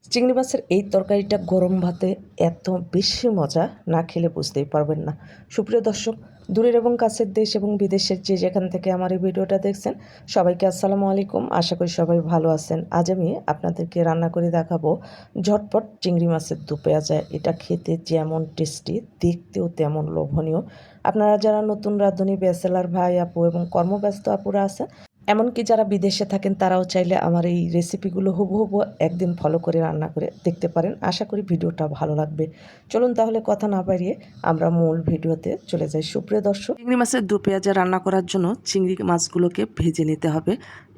চিংড়ি মাছের এই তরকারিটা গরম ভাতে এত বেশি মজা, না খেলে বুঝতেই পারবেন না। সুপ্রিয় দর্শক, দূরের এবং কাছের দেশ এবং বিদেশের যে যেখান থেকে আমার এই ভিডিওটা দেখছেন, সবাইকে আসসালামু আলাইকুম। আশা করি সবাই ভালো আছেন। আজ আমি আপনাদেরকে রান্না করে দেখাবো ঝটপট চিংড়ি মাছের দু পেঁয়াজা। এটা খেতে যেমন টেস্টি, দেখতেও তেমন লোভনীয়। আপনারা যারা নতুন রাঁধুনি, ব্যাচেলার ভাই আপু এবং কর্মব্যস্ত আপুরা আছেন, এমনকি যারা বিদেশে থাকেন, তারাও চাইলে আমার এই রেসিপিগুলো হুবহু একদিন ফলো করে রান্না করে দেখতে পারেন। আশা করি ভিডিওটা ভালো লাগবে। চলুন তাহলে কথা না বাড়িয়ে আমরা মূল ভিডিওতে চলে যাই। সুপ্রিয় দর্শক, চিংড়ি মাছের দু পেঁয়াজা রান্না করার জন্য চিংড়ি মাছগুলোকে ভেজে নিতে হবে।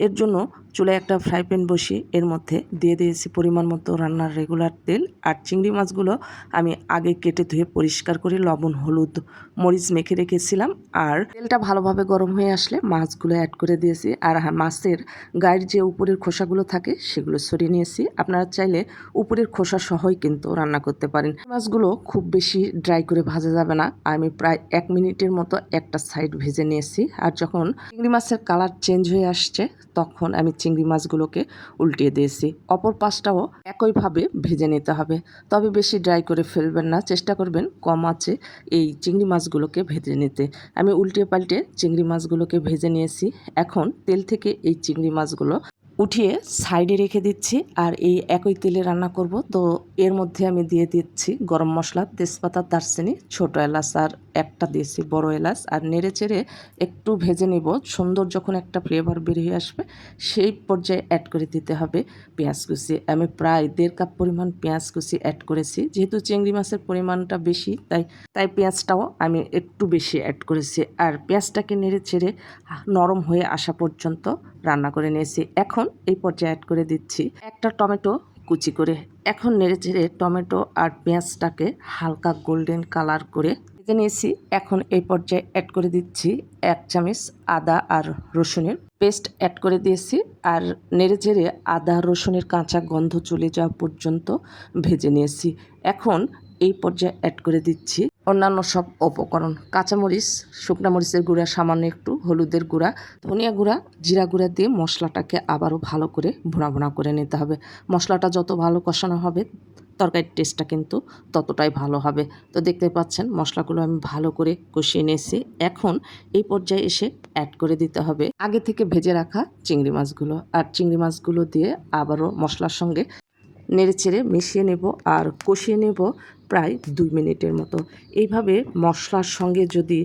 এর জন্য চুলায় একটা ফ্রাই প্যান বসিয়ে এর মধ্যে দিয়ে দিয়েছি পরিমাণ মতো রান্নার রেগুলার তেল। আর চিংড়ি মাছগুলো আমি আগে কেটে ধুয়ে পরিষ্কার করে লবণ, হলুদ, মরিচ মেখে রেখেছিলাম। আর তেলটা ভালোভাবে গরম হয়ে আসলে মাছগুলো অ্যাড করে দিয়েছি। আর মাছের গায়ের যে উপরের খোসাগুলো থাকে সেগুলো সরিয়ে নিয়েছি। আপনারা চাইলে উপরের খোসা সহই কিন্তু রান্না করতে পারেন। মাছগুলো খুব বেশি ড্রাই করে ভাজা যাবে না। আমি প্রায় 1 মিনিটের মতো একটা সাইড ভেজে নিয়েছি। আর যখন চিংড়ি মাছের কালার চেঞ্জ হয়ে আসছে, তখন আমি চিংড়ি মাছগুলোকে উল্টিয়ে দিয়েছি। অপর পাশটাও একইভাবে ভেজে নিতে হবে, তবে বেশি ড্রাই করে ফেলবেন না। চেষ্টা করবেন কম আঁচে এই চিংড়ি মাছগুলোকে ভেজে নিতে। আমি উল্টে পাল্টে চিংড়ি মাছগুলোকে ভেজে নিয়েছি। এখন তেল থেকে এই চিংড়ি মাছগুলো উঠিয়ে সাইডে রেখে দিচ্ছি। আর এই একই তেলে রান্না করব, তো এর মধ্যে আমি দিয়ে দিচ্ছি গরম মশলা, তেজপাতা, দারচিনি, ছোটো এলাচ আর একটা দিয়েছি বড় এলাচ। আর নেড়ে চেড়ে একটু ভেজে নিব। সুন্দর যখন একটা ফ্লেভার বেরিয়ে আসবে, সেই পর্যায়ে অ্যাড করে দিতে হবে পেঁয়াজ কুচি। আমি প্রায় 1.5 কাপ পরিমাণ পেঁয়াজ কুচি অ্যাড করেছি। যেহেতু চিংড়ি মাছের পরিমাণটা বেশি, তাই পেঁয়াজটাও আমি একটু বেশি অ্যাড করেছি। আর পেঁয়াজটাকে নেড়ে চেড়ে নরম হয়ে আসা পর্যন্ত রান্না করে নিয়েছি। এখন এই পর্যায়ে অ্যাড করে দিচ্ছি একটা টমেটো কুচি করে। এখন নেড়ে চেড়ে টমেটো আর পেঁয়াজটাকে হালকা গোল্ডেন কালার করে ভেজে নিয়েছি। এখন এই পর্যায়ে অ্যাড করে দিচ্ছি 1 চামচ আদা আর রসুনের পেস্ট অ্যাড করে দিয়েছি। আর নেড়ে চেড়ে আদা রসুনের কাঁচা গন্ধ চলে যাওয়া পর্যন্ত ভেজে নিয়েছি। এখন এই পর্যায়ে অ্যাড করে দিচ্ছি অন্যান্য সব উপকরণ। কাঁচামরিচ, শুকনো মরিচের গুঁড়া, সামান্য একটু হলুদের গুঁড়া, ধনিয়া গুঁড়া, জিরা গুঁড়া দিয়ে মশলাটাকে আবারও ভালো করে ভুনা ভুনা করে নিতে হবে। মশলাটা যত ভালো কষানো হবে, তরকারির টেস্টটা কিন্তু ততটাই ভালো হবে। তো দেখতে পাচ্ছেন মশলাগুলো আমি ভালো করে কষিয়ে নিয়েছি। এখন এই পর্যায়ে এসে অ্যাড করে দিতে হবে আগে থেকে ভেজে রাখা চিংড়ি মাছগুলো। আর চিংড়ি মাছগুলো দিয়ে আবারও মশলার সঙ্গে নেড়েচেড়ে মিশিয়ে নেব আর কষিয়ে নেব প্রায় 2 মিনিটের মতো। এইভাবে মশলার সঙ্গে যদি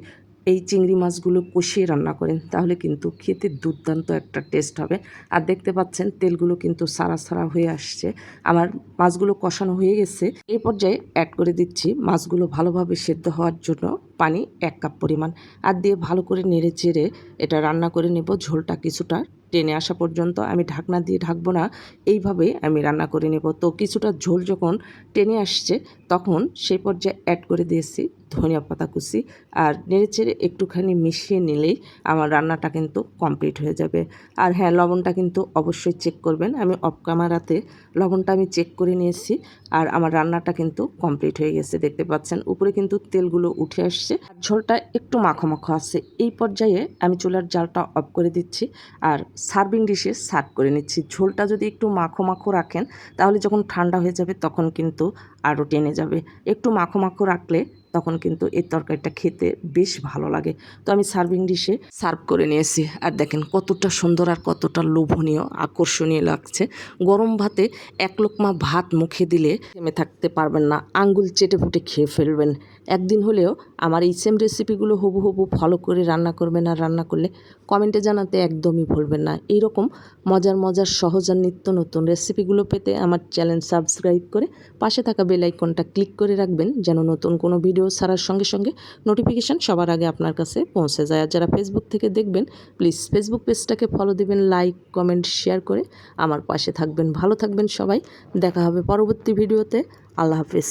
এই চিংড়ি মাছগুলো কষিয়ে রান্না করেন, তাহলে কিন্তু খেতে দুর্দান্ত একটা টেস্ট হবে। আর দেখতে পাচ্ছেন তেলগুলো কিন্তু সারা সারা হয়ে আসছে। আমার মাছগুলো কষানো হয়ে গেছে। এই পর্যায়ে অ্যাড করে দিচ্ছি মাছগুলো ভালোভাবে সেদ্ধ হওয়ার জন্য পানি 1 কাপ পরিমাণ। আর দিয়ে ভালো করে নেড়ে চেড়ে এটা রান্না করে নেব। ঝোলটা কিছুটা টেনে আসা পর্যন্ত আমি ঢাকনা দিয়ে ঢাকবো না, এইভাবে আমি রান্না করে নেব। তো কিছুটা ঝোল যখন টেনে আসছে, তখন সেই পর্যায়ে অ্যাড করে দিয়েছি ধনিয়া পাতা কুচি। আর নেড়েচেড়ে একটুখানি মিশিয়ে নিলেই আমার রান্নাটা কিন্তু কমপ্লিট হয়ে যাবে। আর হ্যাঁ, লবণটা কিন্তু অবশ্যই চেক করবেন। আমি অফ ক্যামেরাতে লবণটা আমি চেক করে নিয়েছি। আর আমার রান্নাটা কিন্তু কমপ্লিট হয়ে গেছে। দেখতে পাচ্ছেন উপরে কিন্তু তেলগুলো উঠে আসছে, আর ঝোলটা একটু মাখো মাখো আছে। এই পর্যায়ে আমি চুলার জালটা অফ করে দিচ্ছি আর সার্ভিং ডিশে সার্ভ করে নিচ্ছি। ঝোলটা যদি একটু মাখো মাখো রাখেন, তাহলে যখন ঠান্ডা হয়ে যাবে তখন কিন্তু আরও টেনে যাবে। একটু মাখো মাখো রাখলে তখন কিন্তু এই তরকারিটা খেতে বেশ ভালো লাগে। তো আমি সার্ভিং ডিশে সার্ভ করে নিয়েছি। আর দেখেন কতটা সুন্দর আর কতটা লোভনীয়, আকর্ষণীয় লাগছে। গরম ভাতে 1 লোকমা ভাত মুখে দিলে থেমে থাকতে পারবেন না, আঙ্গুল চেটে ফুটে খেয়ে ফেলবেন। একদিন হলেও আমার এই সেম রেসিপিগুলো হুবহু ফলো করে রান্না করবেন। আর রান্না করলে কমেন্টে জানাতে একদমই ভুলবেন না। এইরকম মজার মজার সহজ আর নিত্য নতুন রেসিপিগুলো পেতে আমার চ্যানেল সাবস্ক্রাইব করে পাশে থাকা বেল আইকনটা ক্লিক করে রাখবেন, যেন নতুন কোনো ভিডিও ছাড়ার সঙ্গে সঙ্গে নোটিফিকেশান সবার আগে আপনার কাছে পৌঁছে যায়। আর যারা ফেসবুক থেকে দেখবেন, প্লিজ ফেসবুক পেজটাকে ফলো দিবেন, লাইক কমেন্ট শেয়ার করে আমার পাশে থাকবেন। ভালো থাকবেন সবাই। দেখা হবে পরবর্তী ভিডিওতে। আল্লাহ হাফেজ।